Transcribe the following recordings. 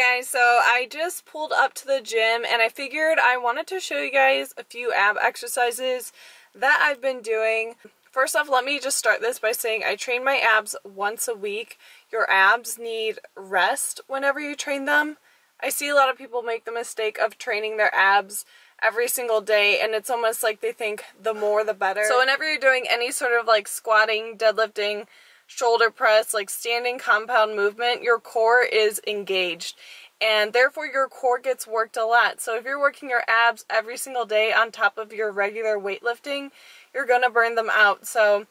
guys, so I just pulled up to the gym and I figured I wanted to show you guys a few ab exercises that I've been doing. First off, let me just start this by saying I train my abs once a week. Your abs need rest whenever you train them. I see a lot of people make the mistake of training their abs every single day, and it's almost like they think the more the better. So whenever you're doing any sort of like squatting, deadlifting, shoulder press, like standing compound movement, your core is engaged and therefore your core gets worked a lot. So if you're working your abs every single day on top of your regular weightlifting, you're gonna burn them out. So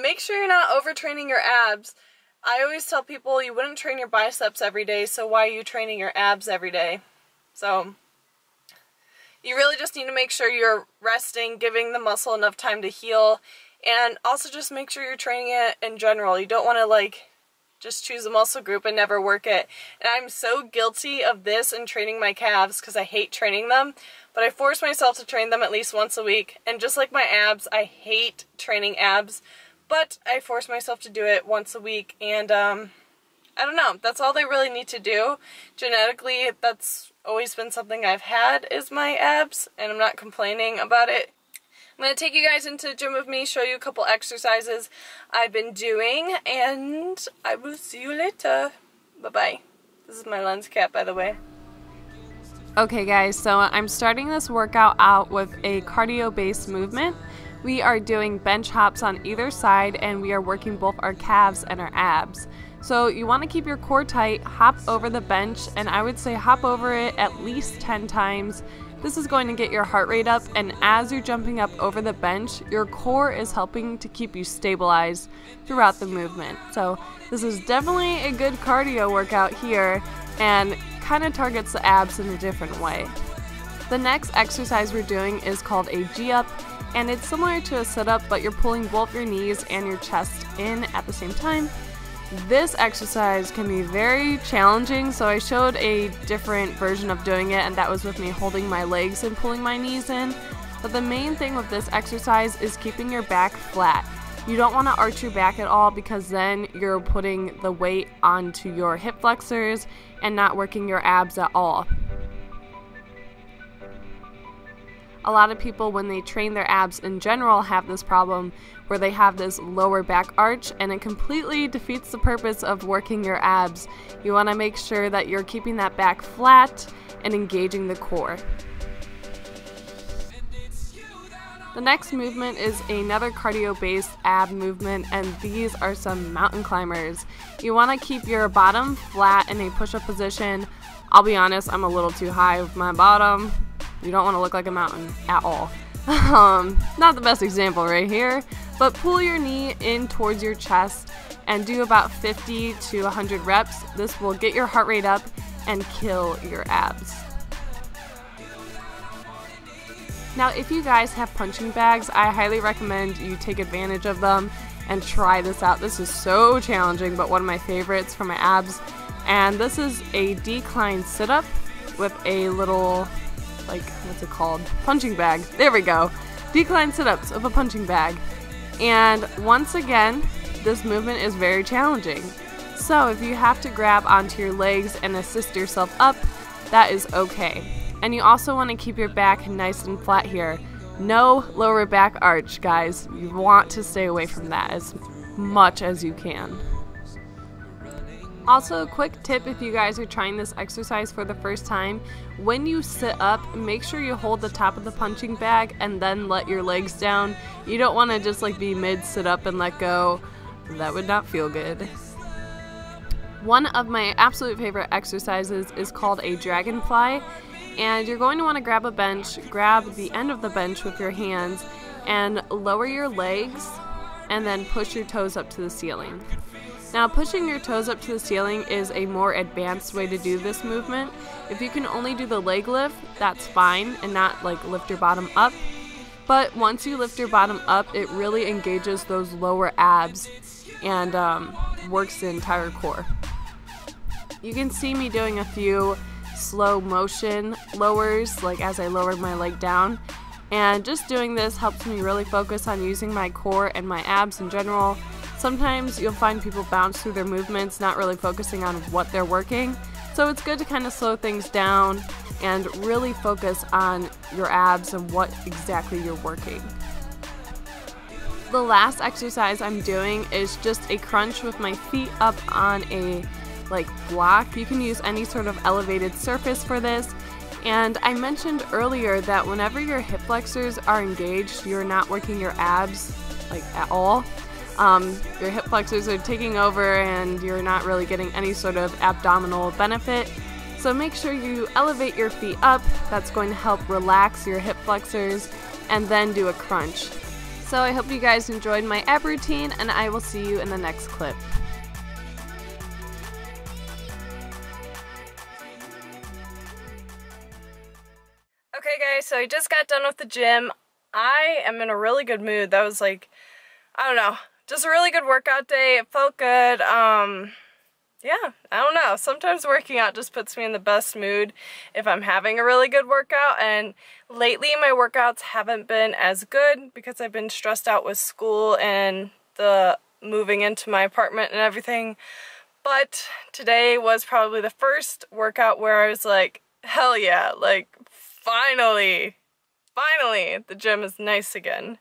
make sure you're not overtraining your abs. I always tell people you wouldn't train your biceps every day, so why are you training your abs every day? So you really just need to make sure you're resting, giving the muscle enough time to heal, and also just make sure you're training it in general. You don't want to like just choose a muscle group and never work it. And I'm so guilty of this in training my calves because I hate training them, but I force myself to train them at least once a week. And just like my abs, I hate training abs, but I force myself to do it once a week. And I don't know, that's all they really need to do. Genetically, that's always been something I've had, is my abs, and I'm not complaining about it. I'm going to take you guys into the gym with me, show you a couple exercises I've been doing, and I will see you later. Bye-bye. This is my lens cap, by the way. Okay guys, so I'm starting this workout out with a cardio-based movement. We are doing bench hops on either side, and we are working both our calves and our abs. So you want to keep your core tight, hop over the bench, and I would say hop over it at least 10 times. This is going to get your heart rate up, and as you're jumping up over the bench, your core is helping to keep you stabilized throughout the movement. So this is definitely a good cardio workout here, and kind of targets the abs in a different way. The next exercise we're doing is called a G-up, and it's similar to a sit-up, but you're pulling both your knees and your chest in at the same time. This exercise can be very challenging, so I showed a different version of doing it, and that was with me holding my legs and pulling my knees in. But the main thing with this exercise is keeping your back flat. You don't want to arch your back at all, because then you're putting the weight onto your hip flexors and not working your abs at all. A lot of people, when they train their abs in general, have this problem where they have this lower back arch, and it completely defeats the purpose of working your abs. You want to make sure that you're keeping that back flat and engaging the core. The next movement is another cardio-based ab movement, and these are some mountain climbers. You want to keep your bottom flat in a push-up position. I'll be honest, I'm a little too high with my bottom. You don't want to look like a mountain at all. Not the best example right here, but pull your knee in towards your chest and do about 50 to 100 reps. This will get your heart rate up and kill your abs. Now, if you guys have punching bags, I highly recommend you take advantage of them and try this out. This is so challenging, but one of my favorites for my abs. And this is a decline sit-up with a little, like, what's it called? Punching bag. There we go. Decline sit-ups of a punching bag. And once again, this movement is very challenging. So if you have to grab onto your legs and assist yourself up, that is okay. And you also want to keep your back nice and flat here. No lower back arch, guys. You want to stay away from that as much as you can. Also, a quick tip if you guys are trying this exercise for the first time, when you sit up, make sure you hold the top of the punching bag and then let your legs down. You don't want to just like be mid sit up and let go. That would not feel good. One of my absolute favorite exercises is called a dragonfly, and you're going to want to grab a bench, grab the end of the bench with your hands, and lower your legs and then push your toes up to the ceiling. Now, pushing your toes up to the ceiling is a more advanced way to do this movement. If you can only do the leg lift, that's fine, and not like lift your bottom up. But once you lift your bottom up, it really engages those lower abs and works the entire core. You can see me doing a few slow motion lowers, like as I lower my leg down. And just doing this helps me really focus on using my core and my abs in general. Sometimes you'll find people bounce through their movements, not really focusing on what they're working. So it's good to kind of slow things down and really focus on your abs and what exactly you're working. The last exercise I'm doing is just a crunch with my feet up on a block. You can use any sort of elevated surface for this. And I mentioned earlier that whenever your hip flexors are engaged, you're not working your abs at all. Your hip flexors are taking over and you're not really getting any sort of abdominal benefit. So make sure you elevate your feet up. That's going to help relax your hip flexors, and then do a crunch. So I hope you guys enjoyed my ab routine, and I will see you in the next clip. Okay guys, so I just got done with the gym. I am in a really good mood. That was I don't know, just a really good workout day. It felt good. Yeah, I don't know. Sometimes working out just puts me in the best mood if I'm having a really good workout, and lately my workouts haven't been as good because I've been stressed out with school and the moving into my apartment and everything. But today was probably the first workout where I was like, hell yeah, finally, the gym is nice again.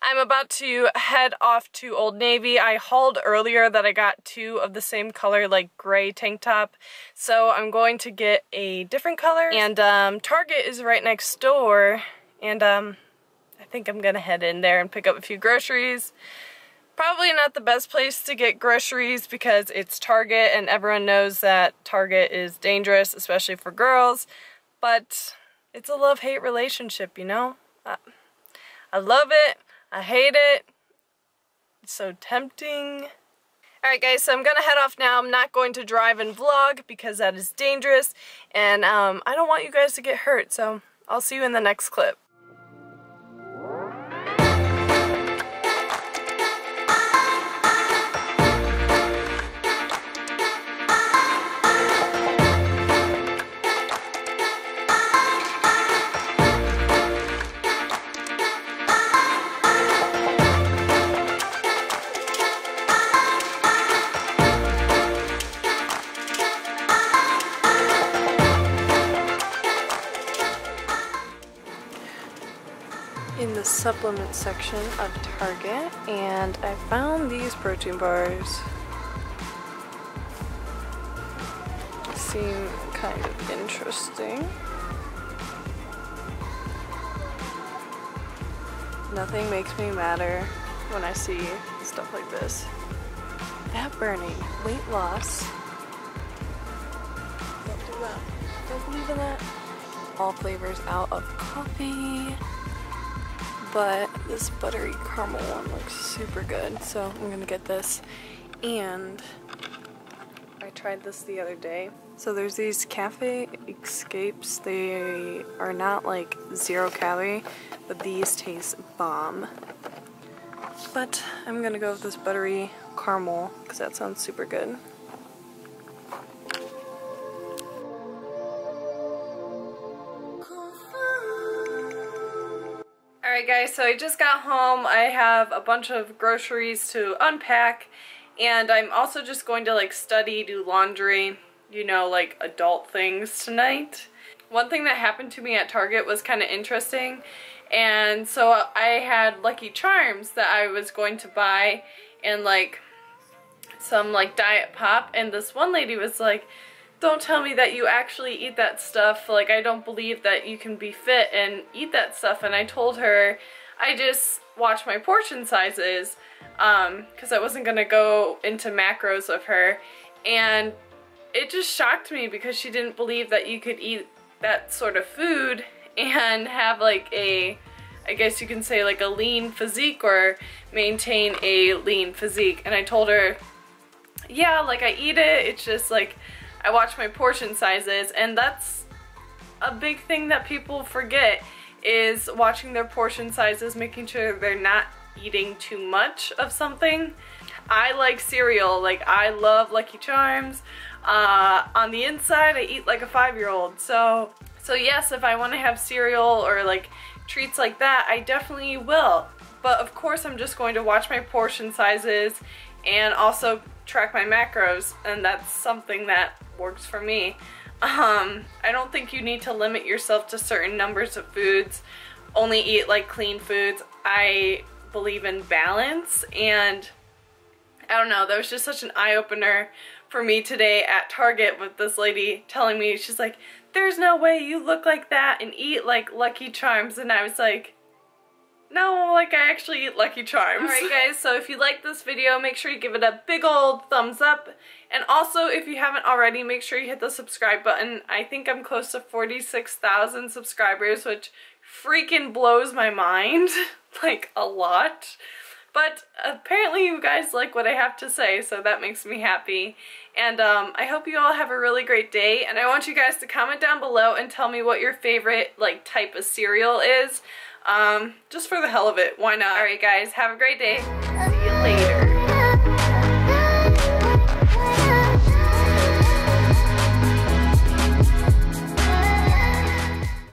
I'm about to head off to Old Navy. I hauled earlier that I got 2 of the same color, gray tank top. So I'm going to get a different color. And Target is right next door. And I think I'm gonna head in there and pick up a few groceries. Probably not the best place to get groceries because it's Target and everyone knows that Target is dangerous, especially for girls. But it's a love-hate relationship, you know? I love it. I hate it. It's so tempting. Alright guys, so I'm gonna head off now. I'm not going to drive and vlog because that is dangerous, and I don't want you guys to get hurt, so I'll see you in the next clip. In the supplement section of Target, and I found these protein bars. Seem kind of interesting. Nothing makes me madder when I see stuff like this. Fat burning, weight loss. Don't do that. Don't believe in that. All flavors out of coffee. But this buttery caramel one looks super good, so I'm gonna get this. And I tried this the other day. So there's these cafe escapes. They are not 0 calorie, but these taste bomb. But I'm gonna go with this buttery caramel because that sounds super good. Alright guys, so I just got home. I have a bunch of groceries to unpack, and I'm also just going to study, do laundry, you know, adult things tonight. One thing that happened to me at Target was kind of interesting, and so I had Lucky Charms that I was going to buy, and some Diet Pop, and this one lady was like, don't tell me that you actually eat that stuff. I don't believe that you can be fit and eat that stuff. And I told her I just watch my portion sizes because I wasn't going to go into macros with her. And it just shocked me because she didn't believe that you could eat that sort of food and have I guess you can say a lean physique or maintain a lean physique. And I told her, yeah, I eat it. It's just I watch my portion sizes, and that's a big thing that people forget, is watching their portion sizes, making sure they're not eating too much of something. I like cereal, I love Lucky Charms. On the inside, I eat like a 5-year-old, so yes, if I want to have cereal or treats like that, I definitely will. But of course I'm just going to watch my portion sizes and also track my macros, and that's something that works for me. I don't think you need to limit yourself to certain numbers of foods. Only eat like clean foods. I believe in balance, and I don't know, that was just such an eye-opener for me today at Target with this lady telling me, she's like, there's no way you look like that and eat like Lucky Charms, and I was like, no, like I actually eat Lucky Charms. Alright guys, so if you like this video, make sure you give it a big old thumbs up. And also, if you haven't already, make sure you hit the subscribe button. I think I'm close to 46,000 subscribers, which freaking blows my mind. Like, a lot. But apparently you guys like what I have to say, so that makes me happy. And I hope you all have a really great day, and I want you guys to comment down below and tell me what your favorite like type of cereal is. Just for the hell of it, why not? Alright guys, have a great day. See you later.